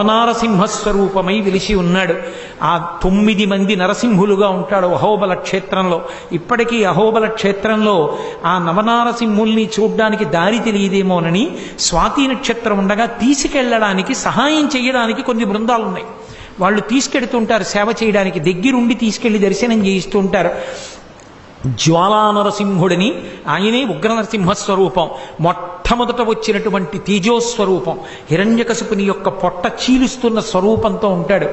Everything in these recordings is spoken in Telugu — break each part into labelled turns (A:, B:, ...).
A: నరసింహస్వరూపమై వెలిసి ఉన్నాడు. ఆ 9 మంది నరసింహులుగా ఉంటాడు అహోబల క్షేత్రంలో. ఇప్పటికీ అహోబల క్షేత్రంలో ఆ నవనారసింహుల్ని చూడ్డానికి దారి తెలియదేమోనని స్వాతి నక్షత్రం ఉండగా తీసుకెళ్లడానికి సహాయం చేయడానికి కొన్ని బృందాలు ఉన్నాయి. వాళ్ళు తీసుకెడుతుంటారు సేవ చేయడానికి, దగ్గరుండి తీసుకెళ్లి దర్శనం చేయిస్తూ ఉంటారు. జ్వాలా నరసింహుడిని, ఆయనే ఉగ్ర నరసింహస్వరూపం. మొట్టమొదట వచ్చినటువంటి తేజోస్వరూపం, హిరణ్యకశిపుని యొక్క పొట్ట చీలుస్తున్న స్వరూపంతో ఉంటాడు.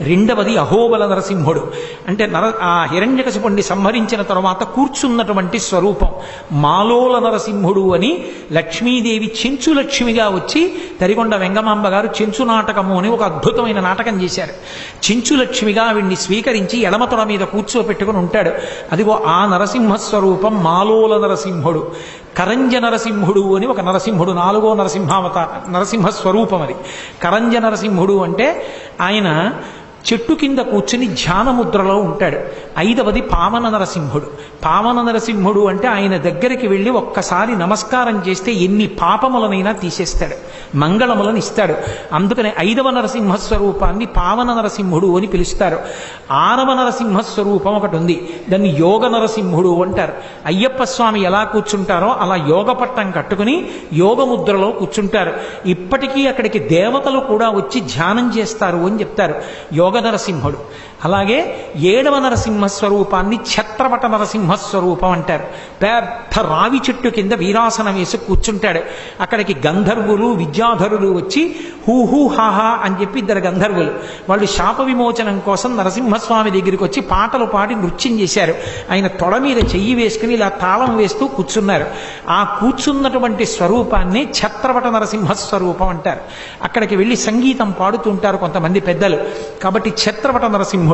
A: రెండవది అహోబల నరసింహుడు, అంటే ఆ హిరణ్యకశిపుణ్ణి సంహరించిన తరువాత కూర్చున్నటువంటి స్వరూపం. మాలోల నరసింహుడు అని లక్ష్మీదేవి చెంచు లక్ష్మిగా వచ్చి తరిగొండ వెంగమాంబ గారు చెంచు నాటకము అని ఒక అద్భుతమైన నాటకం చేశారు. చెంచు లక్ష్మిగా ఆవిడ్ని స్వీకరించి ఎడమతొడ మీద కూర్చోపెట్టుకుని ఉంటాడు. అదిగో ఆ నరసింహస్వరూపం మాలోల నరసింహుడు. కరంజ నరసింహుడు అని ఒక నరసింహుడు, 4వ నరసింహస్వరూపం అది. కరంజ నరసింహుడు అంటే ఆయన చెట్టు కింద కూర్చుని ధ్యానముద్రలో ఉంటాడు. 5వది పావన నరసింహుడు. పావన నరసింహుడు అంటే ఆయన దగ్గరికి వెళ్ళి ఒక్కసారి నమస్కారం చేస్తే ఎన్ని పాపములనైనా తీసేస్తాడు, మంగళములను ఇస్తాడు. అందుకనే 5వ నరసింహస్వరూపాన్ని పావన నరసింహుడు అని పిలుస్తారు. 6వ నరసింహస్వరూపం ఒకటి ఉంది, దాన్ని యోగ నరసింహుడు అంటారు. అయ్యప్ప స్వామి ఎలా కూర్చుంటారో అలా యోగ పట్టం కట్టుకుని యోగముద్రలో కూర్చుంటారు. ఇప్పటికీ అక్కడికి దేవతలు కూడా వచ్చి ధ్యానం చేస్తారు అని చెప్తారు. యోగ నరసింహుడు. అలాగే 7వ నరసింహస్వరూపాన్ని ఛత్రపట నరసింహస్వరూపం అంటారు. పెద్ద రావి చెట్టు కింద వీరాసనం వేసి కూర్చుంటాడు. అక్కడికి గంధర్వులు విద్యాధరులు వచ్చి హూ హాహా అని చెప్పి 2 గంధర్వులు, వాళ్ళు శాప విమోచనం కోసం నరసింహస్వామి దగ్గరికి వచ్చి పాటలు పాడి నృత్యం చేశారు. ఆయన తొడ మీద చెయ్యి వేసుకుని ఇలా తాళం వేస్తూ కూర్చున్నారు. ఆ కూర్చున్నటువంటి స్వరూపాన్ని ఛత్రపట నరసింహస్వరూపం అంటారు. అక్కడికి వెళ్ళి సంగీతం పాడుతుంటారు కొంతమంది పెద్దలు, కాబట్టి ఛత్రపట నరసింహుడు.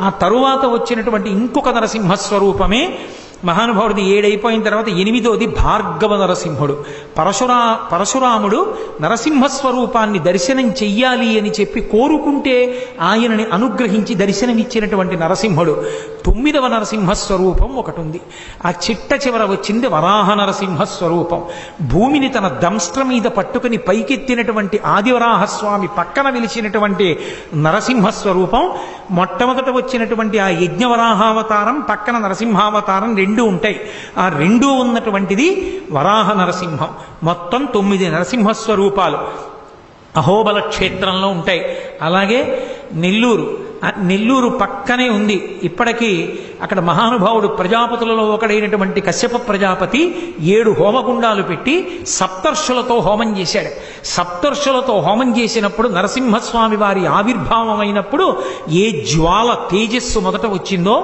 A: ఆ తరువాత వచ్చినటువంటి ఇంకొక నరసింహస్వరూపమే మహానుభావుడిది. 7 అయిపోయిన తర్వాత 8వది భార్గవ నరసింహుడు. పరశురాముడు నరసింహస్వరూపాన్ని దర్శనం చెయ్యాలి అని చెప్పి కోరుకుంటే ఆయనని అనుగ్రహించి దర్శనమిచ్చినటువంటి నరసింహుడు. 9వ నరసింహస్వరూపం ఒకటి ఉంది. ఆ చిట్ట చివర వచ్చింది వరాహ నరసింహస్వరూపం. భూమిని తన దంష్ట్ర మీద పట్టుకుని పైకెత్తినటువంటి ఆదివరాహస్వామి పక్కన వెలిచినటువంటి నరసింహస్వరూపం. మొట్టమొదట వచ్చినటువంటి ఆ యజ్ఞవరాహావతారం పక్కన నరసింహావతారం 2 ఉంటాయి. ఆ 2 ఉన్నటువంటిది వరాహ నరసింహం. మొత్తం 9 నరసింహస్వరూపాలు అహోబల క్షేత్రంలో ఉంటాయి. అలాగే నెల్లూరు పక్కనే ఉంది. ఇప్పటికీ అక్కడ మహానుభావుడు ప్రజాపతులలో ఒకడైనటువంటి కశ్యప ప్రజాపతి 7 హోమగుండాలు పెట్టి సప్తర్షులతో హోమం చేశాడు. సప్తర్షులతో హోమం చేసినప్పుడు నరసింహస్వామి వారి ఆవిర్భావం అయినప్పుడు ఏ జ్వాల తేజస్సు మొదట వచ్చిందో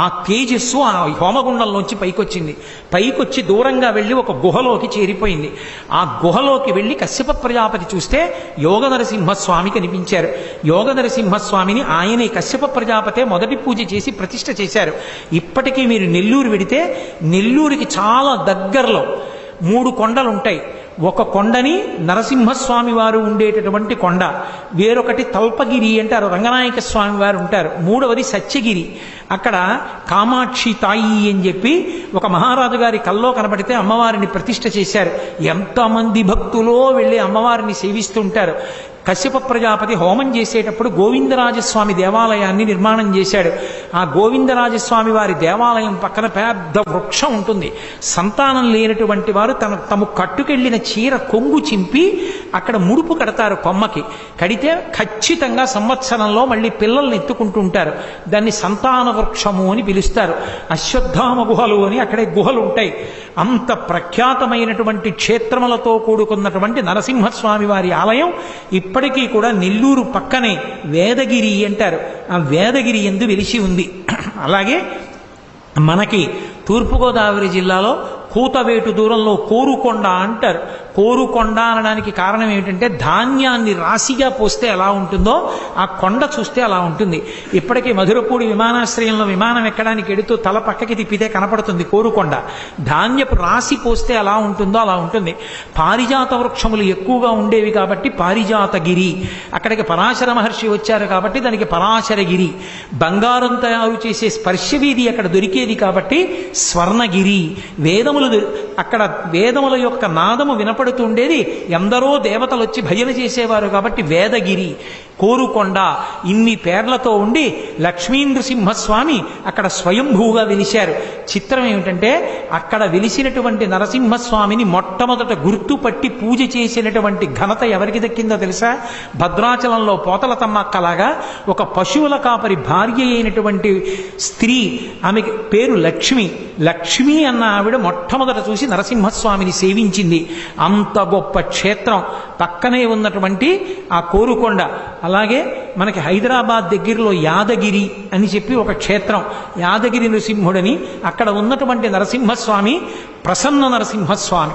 A: ఆ తేజస్సు ఆ హోమగుండంలోంచి పైకొచ్చింది. పైకొచ్చి దూరంగా వెళ్ళి ఒక గుహలోకి చేరిపోయింది. ఆ గుహలోకి వెళ్ళి కశ్యప ప్రజాపతి చూస్తే యోగ నరసింహస్వామి కనిపించారు. యోగ నరసింహస్వామిని ఆయనే కశ్యప ప్రజాపతే మొదటి పూజ చేసి ప్రతిష్ఠ చేశారు. ఇప్పటికీ మీరు నెల్లూరు వెడితే నెల్లూరుకి చాలా దగ్గరలో 3 కొండలు ఉంటాయి. ఒక కొండని నరసింహస్వామి వారు ఉండేటటువంటి కొండ, వేరొకటి తల్పగిరి అంటారు, రంగనాయక స్వామి వారు ఉంటారు, 3వది సత్యగిరి. అక్కడ కామాక్షి తాయి అని చెప్పి ఒక మహారాజు గారి కల్లో కనబడితే అమ్మవారిని ప్రతిష్ఠ చేశారు. ఎంతమంది భక్తులో వెళ్ళి అమ్మవారిని సేవిస్తుంటారు. కశ్యప ప్రజాపతి హోమం చేసేటప్పుడు గోవిందరాజస్వామి దేవాలయాన్ని నిర్మాణం చేశాడు. ఆ గోవిందరాజస్వామి వారి దేవాలయం పక్కన పెద్ద వృక్షం ఉంటుంది. సంతానం లేనటువంటి వారు తమ కట్టుకెళ్లిన చీర కొంగు చింపి అక్కడ ముడుపు కడతారు కొమ్మకి. కడితే ఖచ్చితంగా సంవత్సరంలో మళ్ళీ పిల్లల్ని ఎత్తుకుంటుంటారు. దాన్ని సంతాన వృక్షము అని పిలుస్తారు. అశ్వత్థామ గుహలు అని అక్కడే గుహలు ఉంటాయి. అంత ప్రఖ్యాతమైనటువంటి క్షేత్రములతో కూడుకున్నటువంటి నరసింహస్వామి వారి ఆలయం ఇప్పటికీ కూడా నెల్లూరు పక్కనే వేదగిరి అంటారు. ఆ వేదగిరి యందు వెలిసి ఉంది. అలాగే మనకి తూర్పుగోదావరి జిల్లాలో కూతవేటు దూరంలో కోరుకొండ అంటారు. కోరుకొండ అనడానికి కారణం ఏమిటంటే ధాన్యాన్ని రాశిగా పోస్తే ఎలా ఉంటుందో ఆ కొండ చూస్తే అలా ఉంటుంది. ఇప్పటికీ మధురపూడి విమానాశ్రయంలో విమానం ఎక్కడానికి ఎడుతూ తల పక్కకి తిప్పితే కనపడుతుంది కోరుకొండ. ధాన్యపు రాశి పోస్తే ఎలా ఉంటుందో అలా ఉంటుంది. పారిజాత వృక్షములు ఎక్కువగా ఉండేవి కాబట్టి పారిజాతగిరి. అక్కడికి పరాశర మహర్షి వచ్చారు కాబట్టి దానికి పరాశరగిరి. బంగారం తయారు చేసే స్పర్శవీధి అక్కడ దొరికేది కాబట్టి స్వర్ణగిరి. అక్కడ వేదముల యొక్క నాదము వినపడుతుండేది. ఎందరో దేవతలు వచ్చి భజన చేసేవారు కాబట్టి వేదగిరి. కోరుకొండ, ఇన్ని పేర్లతో ఉండి లక్ష్మీ నృసింహస్వామి అక్కడ స్వయంభూగా వెలిశారు. చిత్రం ఏమిటంటే అక్కడ వెలిసినటువంటి నరసింహస్వామిని మొట్టమొదట గుర్తుపట్టి పూజ చేసినటువంటి ఘనత ఎవరికి దక్కిందో తెలుసా? భద్రాచలంలో పోతలతమ్మక్కలాగా ఒక పశువుల కాపరి భార్య అయినటువంటి స్త్రీ, ఆమెకి పేరు లక్ష్మి. లక్ష్మి అన్న ఆవిడ మొట్టమొదట చూసి నరసింహస్వామిని సేవించింది. అంత గొప్ప క్షేత్రం పక్కనే ఉన్నటువంటి ఆ కోరుకొండ. అలాగే మనకి హైదరాబాద్ దగ్గరలో యాదగిరి అని చెప్పి ఒక క్షేత్రం, యాదగిరి నృసింహుడని. అక్కడ ఉన్నటువంటి నరసింహస్వామి ప్రసన్న నరసింహస్వామి.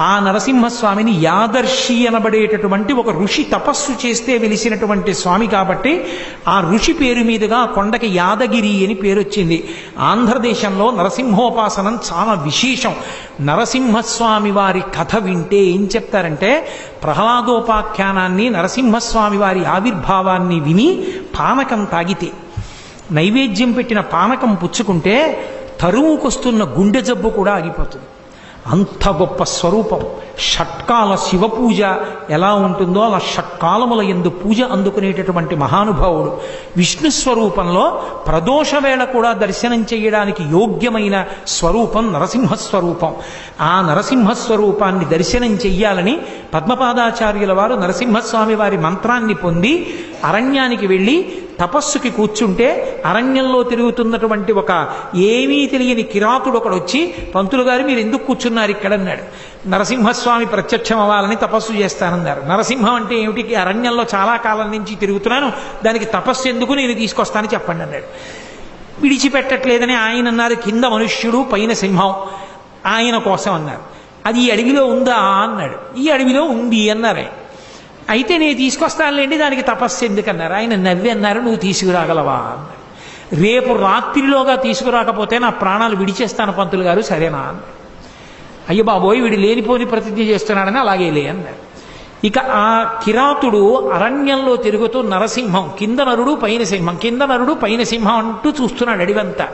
A: ఆ నరసింహస్వామిని యాదర్శి అనబడేటటువంటి ఒక ఋషి తపస్సు చేస్తే వెలిసినటువంటి స్వామి కాబట్టి ఆ ఋషి పేరు మీదుగా ఆ కొండకి యాదగిరి అని పేరు వచ్చింది. ఆంధ్రదేశంలో నరసింహోపాసనం చాలా విశేషం. నరసింహస్వామి వారి కథ వింటే ఏం చెప్తారంటే, ప్రహ్లాదోపాఖ్యానాన్ని, నరసింహస్వామి వారి ఆవిర్భావాన్ని విని పానకం తాగితే, నైవేద్యం పెట్టిన పానకం పుచ్చుకుంటే తరువుకొస్తున్న గుండె జబ్బు కూడా ఆగిపోతుంది. అంత గొప్ప స్వరూపం. షట్కాల శివ పూజ ఎలా ఉంటుందో అలా షట్కాలముల యందు పూజ అందుకునేటటువంటి మహానుభావుడు. విష్ణు స్వరూపంలో ప్రదోష వేళ కూడా దర్శనం చేయడానికి యోగ్యమైన స్వరూపం నరసింహస్వరూపం. ఆ నరసింహస్వరూపాన్ని దర్శనం చెయ్యాలని పద్మపాదాచార్యుల వారు నరసింహస్వామి వారి మంత్రాన్ని పొంది అరణ్యానికి వెళ్ళి తపస్సుకి కూర్చుంటే, అరణ్యంలో తిరుగుతున్నటువంటి ఒక ఏమీ తెలియని కిరాతుడు ఒకడు వచ్చి, పంతులు గారు మీరు ఎందుకు కూర్చున్నారు ఇక్కడ అన్నాడు. నరసింహస్వామి ప్రత్యక్షం అవ్వాలని తపస్సు చేస్తానన్నారు. నరసింహం అంటే ఏమిటి? అరణ్యంలో చాలా కాలం నుంచి తిరుగుతున్నాను, దానికి తపస్సు ఎందుకు, నేను తీసుకొస్తాను చెప్పండి అన్నాడు. విడిచిపెట్టట్లేదని ఆయన అన్నారు. కింద మనుష్యుడు పైన సింహం, ఆయన కోసం అన్నారు. అది ఈ అడవిలో ఉందా అన్నాడు. ఈ అడవిలో ఉంది అన్నారు. అయితే నేను తీసుకొస్తానులేండి, దానికి తపస్సు ఎందుకన్నారు. ఆయన నవ్వి అన్నారు, నువ్వు తీసుకురాగలవా అన్నాడు. రేపు రాత్రిలోగా తీసుకురాకపోతే నా ప్రాణాలు విడిచేస్తాను పంతులు గారు, సరేనా అన్నాడు. అయ్య బాబోయ్, వీడు లేనిపోని ప్రతిజ్ఞ చేస్తున్నాడని అలాగే లే అన్నాడు. ఇక ఆ కిరాతుడు అరణ్యంలో తిరుగుతూ నరసింహం, కింద నరుడు పైన సింహం, కింద నరుడు పైన సింహం అంటూ చూస్తున్నాడు అడివంతా.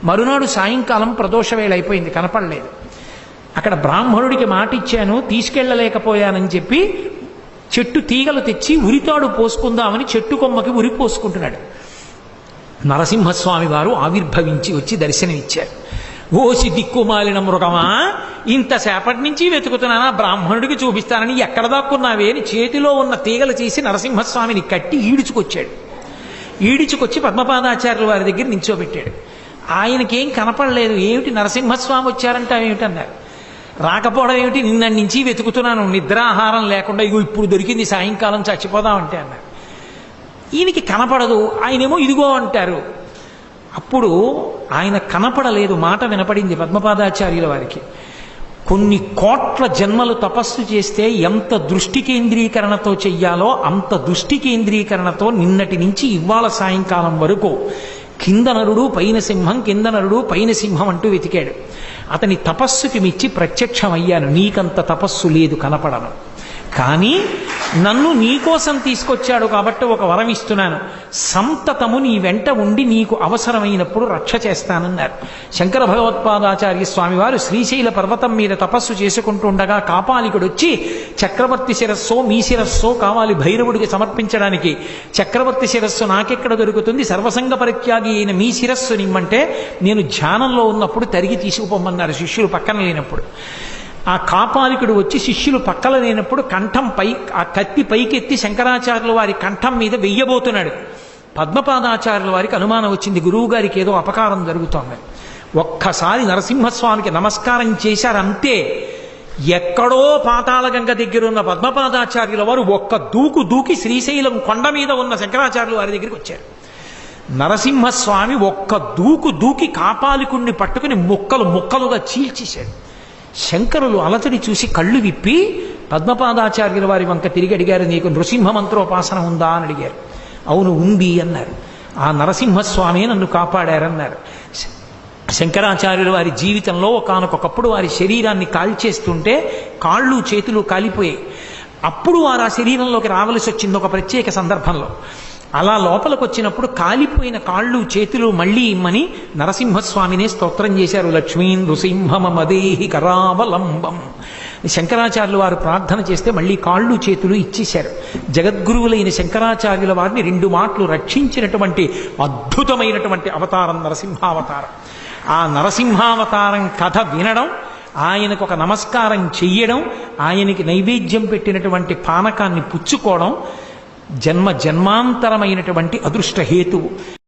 A: మరునాడు సాయంకాలం ప్రదోష వేళ అయిపోయింది, కనపడలేదు. అక్కడ బ్రాహ్మణుడికి మాట ఇచ్చాను, తీసుకెళ్ళలేకపోయానని చెప్పి చెట్టు తీగలు తెచ్చి ఉరితాడు పోసుకుందామని చెట్టు కొమ్మకి ఉరి పోసుకుంటున్నాడు. నరసింహస్వామి వారు ఆవిర్భవించి వచ్చి దర్శనమిచ్చారు. ఓసి దిక్కుమాలిన మృగమా, ఇంతసేపటి నుంచి వెతుకుతున్నానా, బ్రాహ్మణుడికి చూపిస్తానని ఎక్కడ దాక్కున్నావే అని చేతిలో ఉన్న తీగలు తీసి నరసింహస్వామిని కట్టి ఈడ్చుకొచ్చాడు. ఈడ్చుకొచ్చి పద్మపాదాచార్యుల వారి దగ్గర నించోబెట్టాడు. ఆయనకేం కనపడలేదు. ఏమిటి నరసింహస్వామి వచ్చారంటే ఏమిటన్నారు. రాకపోవడం ఏమిటి, నిన్నటి నుంచి వెతుకుతున్నాను, నిద్రాహారం లేకుండా, ఇగో ఇప్పుడు దొరికింది, సాయంకాలం చచ్చిపోదామంటే అన్నారు. ఈయనకి కనపడదు, ఆయనేమో ఇదిగో అంటారు. అప్పుడు ఆయన కనపడలేదు, మాట వినపడింది పద్మపాదాచార్యుల వారికి. కొన్ని కోట్ల జన్మలు తపస్సు చేస్తే ఎంత దృష్టి కేంద్రీకరణతో చెయ్యాలో అంత దృష్టి కేంద్రీకరణతో నిన్నటి నుంచి ఇవాళ సాయంకాలం వరకు కింద నరుడు పైన సింహం, కింద నరుడు పైన సింహం అంటూ వెతికాడు. అతని తపస్సుకి మెచ్చి ప్రత్యక్షమయ్యాను. నీకంత తపస్సు లేదు, కనపడను, కానీ నన్ను నీకోసం తీసుకొచ్చాడు కాబట్టి ఒక వరం ఇస్తున్నాను. సంతతము నీ వెంట ఉండి నీకు అవసరమైనప్పుడు రక్ష చేస్తానన్నారు. శంకర భగవత్పాదాచార్య స్వామి వారు శ్రీశైల పర్వతం మీద తపస్సు చేసుకుంటుండగా కాపాలికుడు వచ్చి, చక్రవర్తి శిరస్సో మీ శిరస్సో కావాలి భైరవుడికి సమర్పించడానికి, చక్రవర్తి శిరస్సు నాకెక్కడ దొరుకుతుంది, సర్వసంగ పరిత్యాగి అయిన మీ శిరస్సు నిమ్మంటే నేను ధ్యానంలో ఉన్నప్పుడు తరిగి తీసుకుపోమన్నారు శిష్యులు పక్కన లేనప్పుడు. ఆ కాపాలికుడు వచ్చి శిష్యులు పక్కన లేనప్పుడు కంఠం పై, ఆ కత్తి పైకెత్తి శంకరాచార్యుల వారి కంఠం మీద వెయ్యబోతున్నాడు. పద్మపాదాచార్యుల వారికి అనుమానం వచ్చింది, గురువు గారికి ఏదో అపకారం జరుగుతోంది. ఒక్కసారి నరసింహస్వామికి నమస్కారం చేశారంతే. ఎక్కడో పాతాళగంగ దగ్గర ఉన్న పద్మపాదాచార్యుల వారు ఒక్క దూకు దూకి శ్రీశైలం కొండ మీద ఉన్న శంకరాచార్యుల వారి దగ్గరికి వచ్చారు. నరసింహస్వామి ఒక్క దూకు దూకి కాపాలికుణ్ణి పట్టుకుని ముక్కలు ముక్కలుగా చీల్చేశాడు. శంకరులు అలతడి చూసి కళ్ళు విప్పి పద్మపాదాచార్యుల వారి వంక తిరిగి అడిగారు, నీకు నృసింహ మంత్రోపాసన ఉందా అని అడిగారు. అవును ఉంది అన్నారు. ఆ నరసింహస్వామి నన్ను కాపాడారన్నారు. శంకరాచార్యుల వారి జీవితంలో ఒకానొకప్పుడు వారి శరీరాన్ని కాల్చేస్తుంటే కాళ్ళు చేతులు కాలిపోయాయి. అప్పుడు వారు ఆ శరీరంలోకి రావలసి వచ్చింది ఒక ప్రత్యేక సందర్భంలో. అలా లోపలికి వచ్చినప్పుడు కాలిపోయిన కాళ్ళు చేతులు మళ్ళీ ఇమ్మని నరసింహస్వామినే స్తోత్రం చేశారు. లక్ష్మీం నృసింహమదేహి కరావలంబం. శంకరాచార్యులు వారు ప్రార్థన చేస్తే మళ్ళీ కాళ్ళు చేతులు ఇచ్చేశారు. జగద్గురువులైన శంకరాచార్యుల వారిని 2 మాటలు రక్షించినటువంటి అద్భుతమైనటువంటి అవతారం నరసింహావతారం. ఆ నరసింహావతారం కథ వినడం, ఆయనకు ఒక నమస్కారం చెయ్యడం, ఆయనకి నైవేద్యం పెట్టినటువంటి పానకాన్ని పుచ్చుకోవడం జన్మ జన్మాంతరమైనటువంటి అదృష్ట హేతువు.